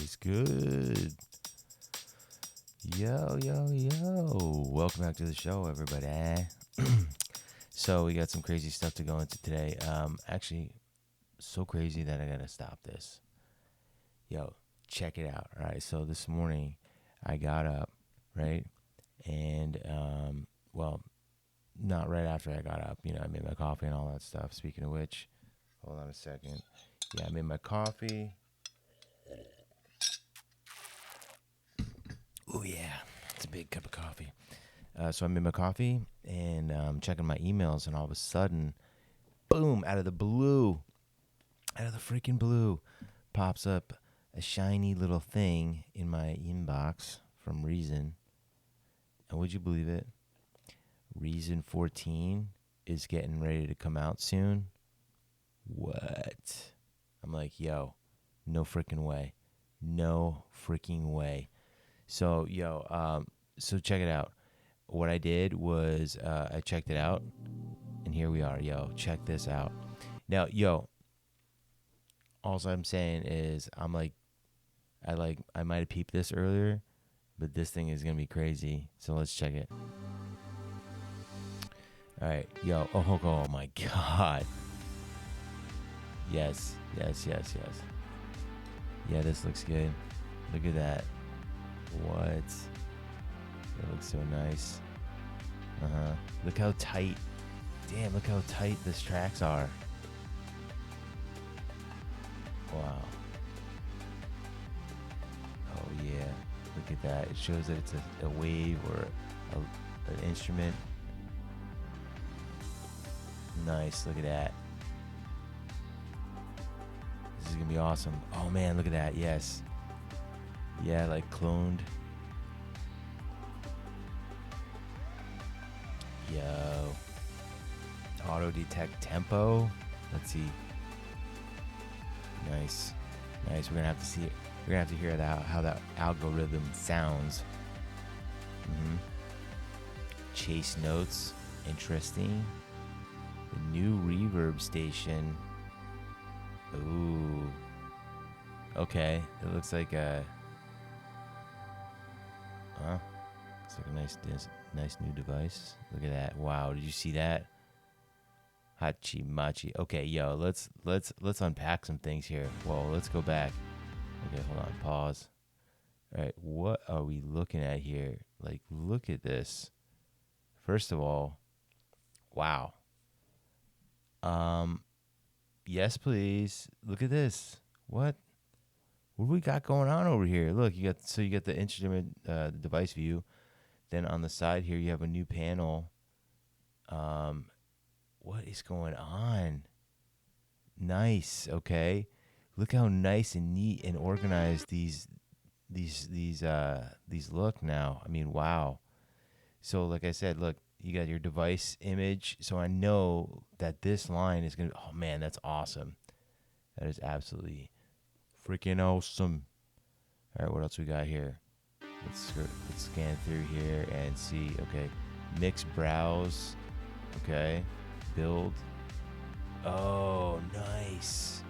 is good? Yo, yo, yo. Welcome back to the show, everybody. So we got some crazy stuff to go into today. Actually, so crazy that I gotta stop this. Yo, check it out. All right, so this morning I got up, right? And, well, not right after I got up. You know, I made my coffee and all that stuff. Speaking of which, hold on a second. Yeah, I made my coffee. Oh, yeah. It's a big cup of coffee. So I made my coffee and checking my emails, and all of a sudden, boom, out of the freaking blue, pops up a shiny little thing in my inbox from Reason. And would you believe it? Reason 14 is getting ready to come out soon. What? I'm like, yo, no freaking way. No freaking way. So, so check it out. What I did was I checked it out, and here we are. Yo, check this out. Now, yo, all I'm saying is I might have peeped this earlier, but this thing is gonna be crazy. So let's check it. All right, yo, oh my God. Yes. Yeah, this looks good. Look at that. What? It looks so nice. Look how tight. Damn, look how tight these tracks are. Wow. Oh yeah. Look at that. It shows that it's a wave or an instrument. Nice. Look at that. This is gonna be awesome. Oh man, look at that. Yes. Yeah, like cloned. Yo. Auto detect tempo. Let's see. Nice. We're gonna have to see it. We're gonna have to hear how that algorithm sounds. Chase notes. Interesting. The new reverb station. Ooh. Okay. It looks like a. Looks like a nice new device. Look at that. Wow. Did you see that? Hachi machi. Okay, yo, let's unpack some things here. Whoa, let's go back. Okay, hold on, pause. All right, what are we looking at here? Like, look at this. First of all, wow. Yes, please. Look at this. What do we got going on over here? Look, you got the instrument device view. Then on the side here, you have a new panel. What is going on? Nice. Okay, look how nice and neat and organized these look now. I mean, wow. So like I said, look, you got your device image. So I know that this line is gonna. Oh man, that's awesome. That is absolutely freaking awesome. All right, what else we got here? Let's scan through here and see. Okay, mix, browse. Okay, build. Oh, nice.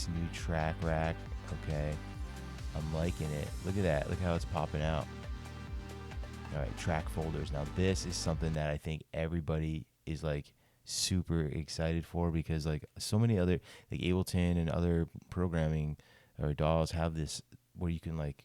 New track rack. Okay, I'm liking it. Look at that. Look how it's popping out. All right, track folders. Now this is something that I think everybody is like super excited for, because like so many other, like Ableton and other programming or DAWs have this where you can like,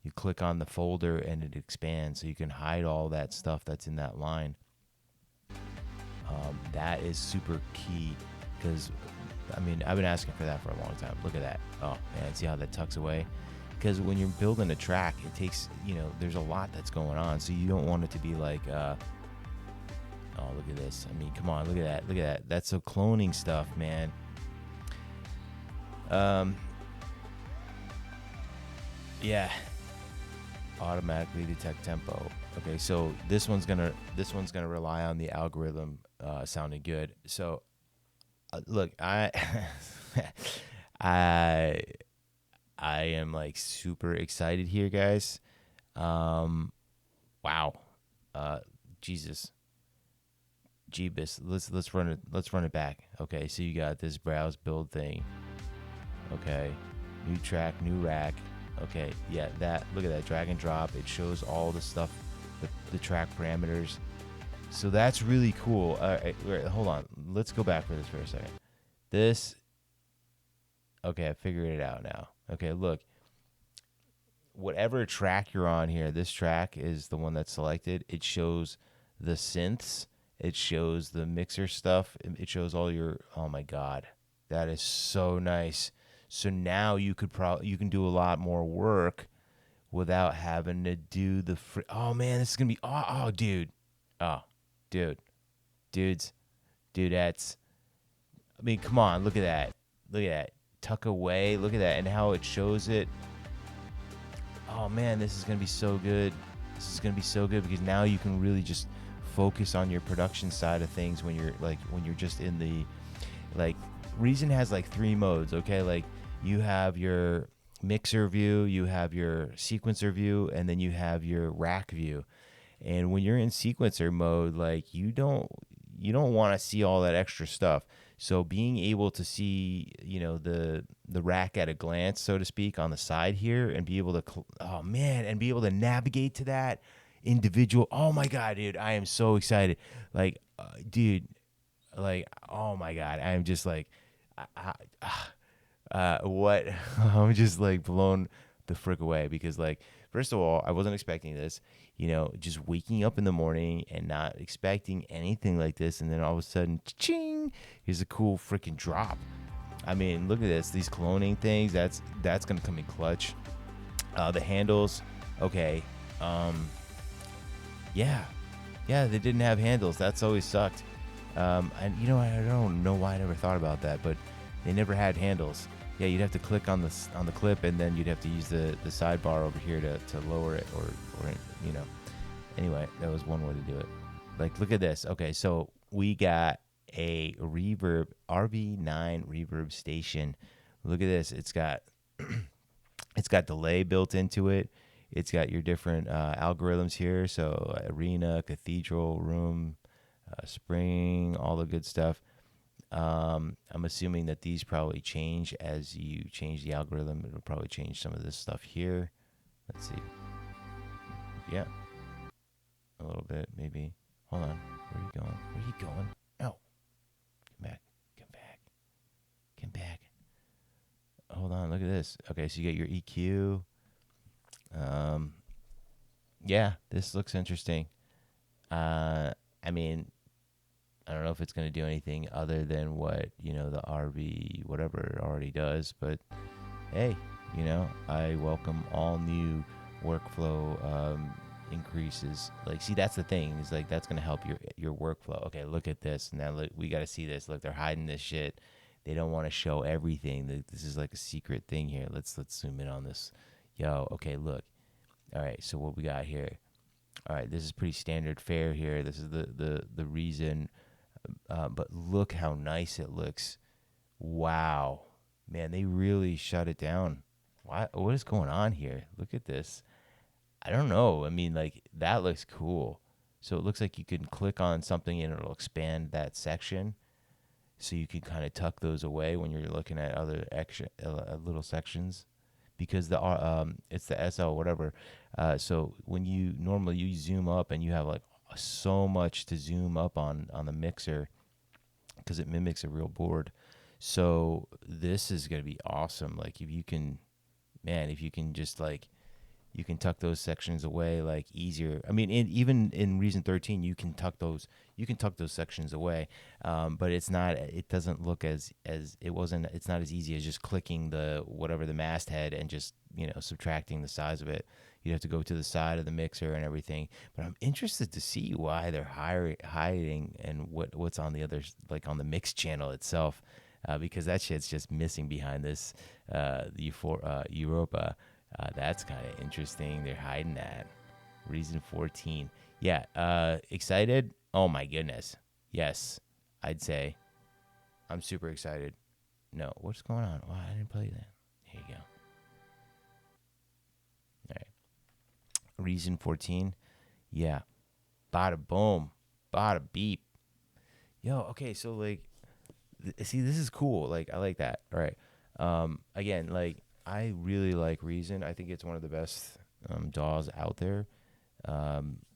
you click on the folder and it expands, so you can hide all that stuff that's in that line. That is super key, because I mean, I've been asking for that for a long time. Look at that. Oh man, see how that tucks away? Because when you're building a track, it takes, there's a lot that's going on, so you don't want it to be like, oh, look at this. I mean, come on, look at that. That's so cloning stuff, man. Yeah. Automatically detect tempo. Okay, so this one's gonna rely on the algorithm sounding good. So, look, I am like super excited here, guys. Wow. Jesus. Jeebus. Let's run it back. Okay, so you got this browse build thing. Okay. New track, new rack. Okay, yeah, that, look at that, drag and drop. It shows all the stuff, the track parameters. So that's really cool. Wait, hold on. Let's go back for this for a second. This, okay, I figured it out now. Okay, look, whatever track you're on here, this track is the one that's selected. It shows the synths. It shows the mixer stuff. It shows all your, oh my God, that is so nice. So now you can do a lot more work without having to do the oh man, this is gonna be, oh dude, oh dude, dudes, dudettes. I mean, come on, look at that, look at that, tuck away, look at that, and how it shows it. Oh man, this is gonna be so good. This is gonna be so good because now you can really just focus on your production side of things when you're just in the, like, Reason has like 3 modes, okay? Like, you have your mixer view, you have your sequencer view, and then you have your rack view. And when you're in sequencer mode, like, you don't want to see all that extra stuff. So being able to see, the rack at a glance, so to speak, on the side here, and be able to, oh man, and be able to navigate to that individual. Oh my God, dude, I am so excited. Like, dude, like, oh my God, I am just like, what? I'm just like blown the frick away because, like, first of all, I wasn't expecting this, just waking up in the morning and not expecting anything like this. And then all of a sudden, ching, here's a cool freaking drop. I mean, look at this, these cloning things, that's going to come in clutch. The handles. Okay. Yeah, they didn't have handles. That's always sucked. And I don't know why I never thought about that, but they never had handles. Yeah, you'd have to click on the clip, and then you'd have to use the sidebar over here to lower it, or Anyway, that was one way to do it. Like, look at this. Okay, so we got a reverb, RV9 reverb station. Look at this. It's got delay built into it. It's got your different algorithms here. So arena, cathedral, room, spring, all the good stuff. I'm assuming that these probably change as you change the algorithm. It'll probably change some of this stuff here. Let's see. Yeah, a little bit maybe. Hold on. Where are you going? Where are you going? No. Come back. Come back. Come back. Hold on. Look at this. Okay, so you get your EQ. Yeah, this looks interesting. I mean, I don't know if it's going to do anything other than what, the RV, whatever, already does. But, hey, I welcome all new workflow increases. Like, see, that's the thing. Is like, that's going to help your workflow. Okay, look at this. Now, look, we got to see this. Look, they're hiding this shit. They don't want to show everything. This is like a secret thing here. Let's zoom in on this. Yo, okay, look. All right, so what we got here. All right, this is pretty standard fare here. This is the Reason. But look how nice it looks. Wow. Man, they really shut it down. What is going on here? Look at this. I don't know. I mean, like, that looks cool. So it looks like you can click on something and it'll expand that section. So you can kind of tuck those away when you're looking at other extra little sections. Because it's the SL whatever. So when you zoom up and you have like so much to zoom up on the mixer because it mimics a real board. So this is going to be awesome. Like, if you can just, like, you can tuck those sections away like easier. I mean, even in Reason 13, you can tuck those sections away. But it's not. It doesn't look as it wasn't. It's not as easy as just clicking the masthead and just subtracting the size of it. You'd have to go to the side of the mixer and everything. But I'm interested to see why they're hiding and what's on the other, like on the mix channel itself, because that shit's just missing behind this Europa. That's kind of interesting. They're hiding that. Reason 14. Yeah. Excited? Oh my goodness. Yes, I'd say. I'm super excited. No, what's going on? Why I didn't play that. Here you go. All right. Reason 14. Yeah. Bada boom. Bada beep. Yo, okay, so like, see, this is cool. Like, I like that. All right. Again, like, I really like Reason. I think it's one of the best DAWs out there.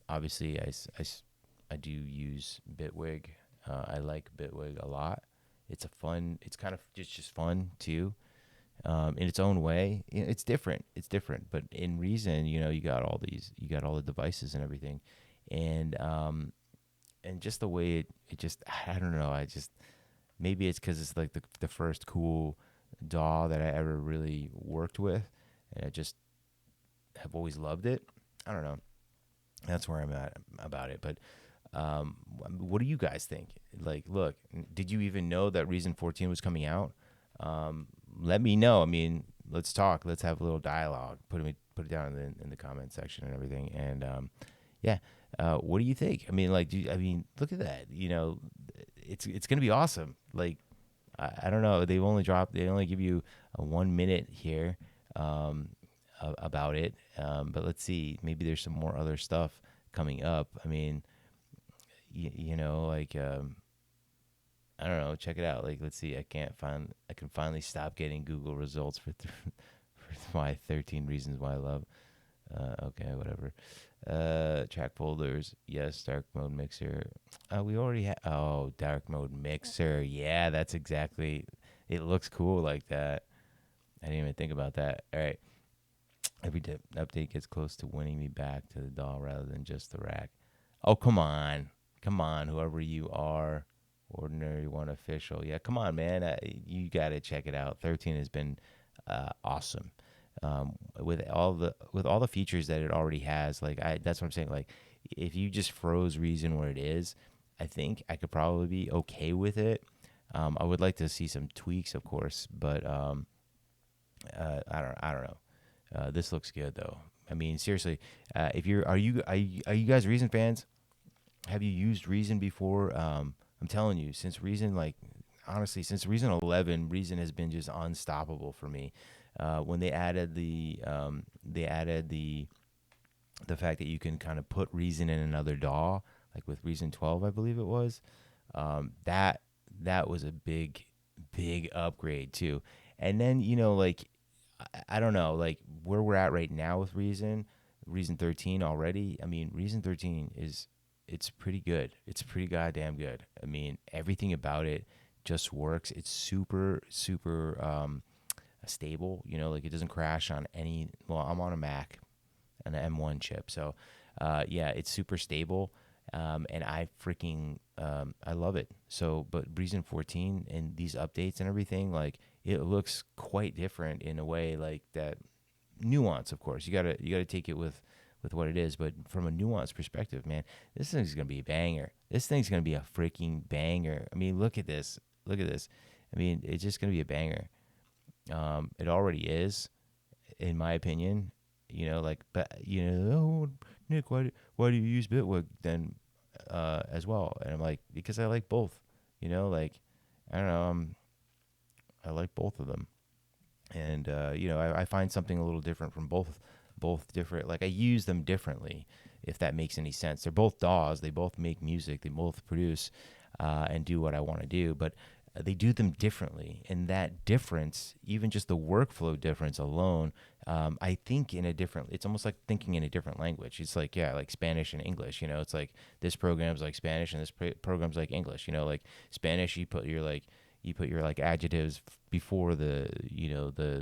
Obviously, I do use Bitwig. I like Bitwig a lot. It's a fun. It's kind of just fun too, in its own way. It's different. It's different. But in Reason, you got you got all the devices and everything, and just the way it just, I don't know. I just, maybe it's because it's like the first cool DAW that I ever really worked with, and I just have always loved it. I don't know. That's where I'm at about it. But what do you guys think? Like, look, did you even know that Reason 14 was coming out? Let me know. I mean, let's talk. Let's have a little dialogue. Put it down in the comment section and everything. And yeah, what do you think? I mean, like, I mean, look at that. It's gonna be awesome. Like, I don't know. They only give you a 1 minute here. About it. But let's see. Maybe there's some more other stuff coming up. I mean, like, I don't know. Check it out. Like, let's see. I can finally stop getting Google results for my 13 reasons why I love. Okay, whatever. Track folders. Yes, dark mode mixer. We already have. Oh, dark mode mixer. Yeah, that's exactly. It looks cool like that. I didn't even think about that. All right. Every update gets close to winning me back to the doll rather than just the rack. Oh, come on. Come on, whoever you are. Ordinary One official. Yeah, come on, man. You got to check it out. 13 has been awesome. With all the features that it already has, like, that's what I'm saying. Like, if you just froze Reason where it is, I think I could probably be okay with it. I would like to see some tweaks, of course, but I don't know. This looks good though. I mean, seriously, if are you guys Reason fans? Have you used Reason before? I'm telling you, since Reason, like, honestly, since Reason 11, Reason has been just unstoppable for me. When they added the fact that you can kind of put Reason in another DAW, like with Reason 12, I believe it was. That was a big upgrade too. And then, like, I don't know, like, where we're at right now with Reason 13 already. I mean, Reason 13 it's pretty good. It's pretty goddamn good. I mean, everything about it just works. It's super, super stable. Like, it doesn't crash on any. Well, I'm on a Mac, an M1 chip, so yeah, it's super stable. And I love it. So, but Reason 14 and these updates and everything, like, it looks quite different in a way, like that. Nuance, of course, you gotta take it with what it is, but from a nuance perspective, man, this thing's gonna be a banger. This thing's gonna be a freaking banger. I mean, look at this. Look at this. I mean, it's just gonna be a banger. It already is, in my opinion. Like, but oh, Nick, why do you use Bitwig then, as well? And I'm like, because I like both. Like, I don't know. I like both of them, and I find something a little different from both different. Like, I use them differently, if that makes any sense. They're both DAWs. They both make music. They both produce and do what I want to do, but they do them differently. And that difference, even just the workflow difference alone, I think in a different. It's almost like thinking in a different language. It's like, yeah, like Spanish and English. It's like this program's like Spanish and this program's like English. Like Spanish, you put your like adjectives before the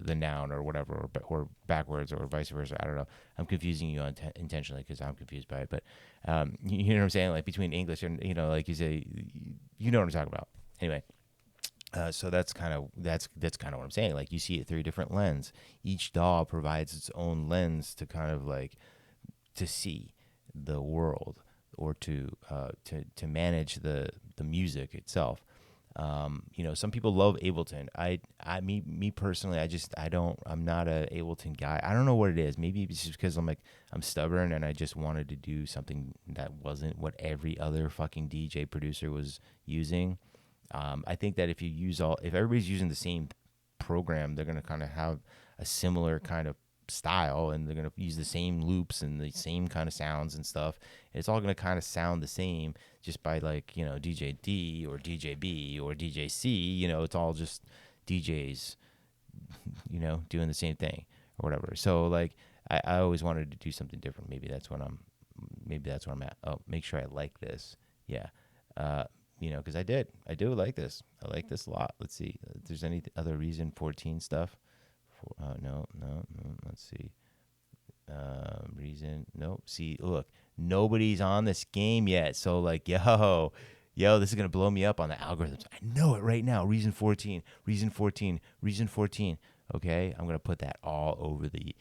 the noun or whatever, or backwards, or vice versa. I don't know. I'm confusing you intentionally because I'm confused by it. But you know what I'm saying? Like, between English and like you say, you know what I'm talking about. Anyway, so that's kind of what I'm saying. Like, you see it through a different lens. Each DAW provides its own lens to kind of like to see the world, or to manage the music itself. Some people love Ableton. Me personally, I'm not a Ableton guy. I don't know what it is. Maybe it's just because I'm stubborn and I just wanted to do something that wasn't what every other fucking DJ producer was using. I think that if everybody's using the same program, they're going to kind of have a similar kind of style, and they're going to use the same loops and the same kind of sounds and stuff. It's all going to kind of sound the same, just by, like, DJ D or DJ B or DJ C. It's all just DJs doing the same thing or whatever. So like I always wanted to do something different. Maybe that's where I'm at. Oh, make sure I like this. Yeah. Because I do like this. I like this a lot. Let's see if there's any other reason 14 stuff. No. Let's see. Reason. Nope. See, look, nobody's on this game yet. So like, this is gonna blow me up on the algorithms. I know it right now. Reason 14. Reason 14. Reason 14. Okay, I'm gonna put that all over the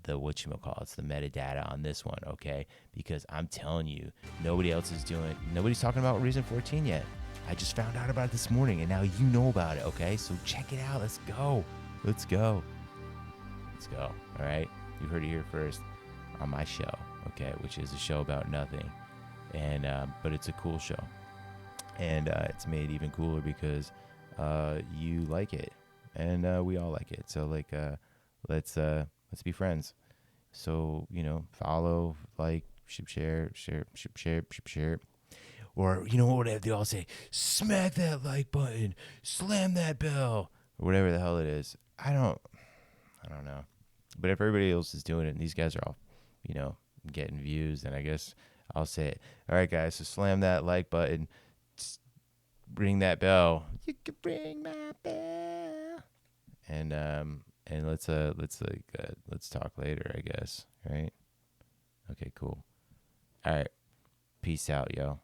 whatchamacallits, the metadata on this one, okay? Because I'm telling you, nobody's talking about reason 14 yet. I just found out about it this morning, and now you know about it, okay? So check it out. Let's go. All right? You heard it here first on my show, okay? Which is a show about nothing, and but it's a cool show, and it's made even cooler because you like it, and we all like it. So like, let's be friends. So, follow, like, share. Or, what they all say, smack that like button, slam that bell, or whatever the hell it is. I don't know. But if everybody else is doing it and these guys are all, getting views, then I guess I'll say it. All right, guys, so slam that like button, ring that bell. You can ring my bell. And let's talk later, I guess, right? Okay, cool. All right. Peace out, yo.